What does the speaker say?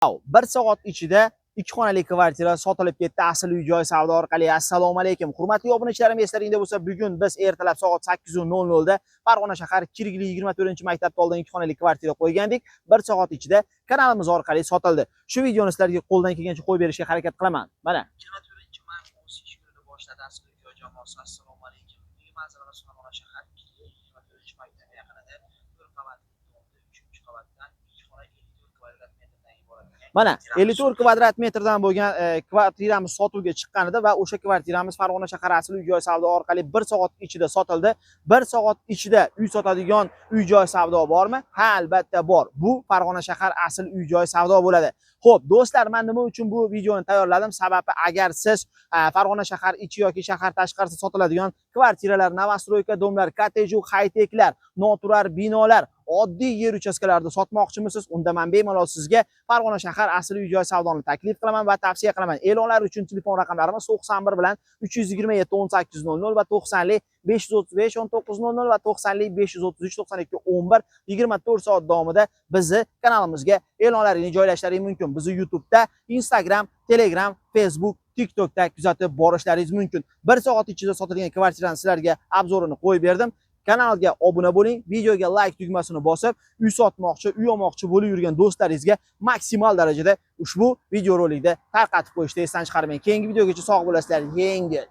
1 soat ichida 2 xonali kvartira sotilib ketdi. Asl uy joy savdo orqali. Assalomu alaykum. Hurmatli obunachilarim, eslaringda bo'lsa, bugun biz ertalab soat 8:00 da Farg'ona shahar Kirgli 24-maktabda oldin 2 xonali kvartira qo'ygandik. 1 soat ichida kanalimiz orqali sotildi. Shu videoni sizlarga qo'ldan kelgancha qo'yib berishga harakat qilaman. Mana 24-may o'sish kunida boshladi asl uy joy jamoasi. Assalomu alaykum. Bugun manzaramiz Farg'ona shahar Kirgli 24-maktab yaqinida 4 qavatli 3 qavatdan 2 xona 54 kvadrat metrdan iborat. Mana 54 kvadrat metrdan bo'lgan kvartiramiz sotuvga chiqqanida va o'sha kvartiramiz Farg'ona shahar asl uy joy savdo orqali 1 soat ichida sotildi. 1 soat ichida uy sotadigan uy joy savdo bormi? Ha, albatta bor. Bu Farg'ona shahar asl uy joy savdo bo'ladi. Xo'p, do'stlar, men nima uchun bu videoni tayyorladim? Sababi, agar siz Farg'ona shahar ichi yoki shahar tashqarisi sotiladigan kvartiralar, novostroyka domlar, kottej, high-teklar, noturar binolar, oddiy yer uchastkalarida sotmoqchimisiz? Unda men bemalol sizga Farg'ona shahar asl uy joy savdoni taklif qilaman va tavsiya qilaman. E'lonlar uchun telefon raqamlarimiz 91 bilan 327 1800 va 90li 535 1900 va 90li 533 92 11 24 soat davomida bizni kanalimizga e'lonlaringizni joylashlaringiz mumkin. Bizni YouTube'da, Instagram, Telegram, Facebook, TikTokda kuzatib borishlaringiz mumkin. 1 soat ichida sotilgan kvartirani sizlarga obzorini qo'yib berdim. Kanalga obuna bo'ling, videoga like tugmasini bosib, uy sotmoqchi, uy olmoqchi bo'lib yurgan do'stlaringizga maksimal darajada ushbu videorolikda tarqatib qo'yishni esdan chiqarmang. Keyingi videogacha sog' bo'lasizlar. Yengil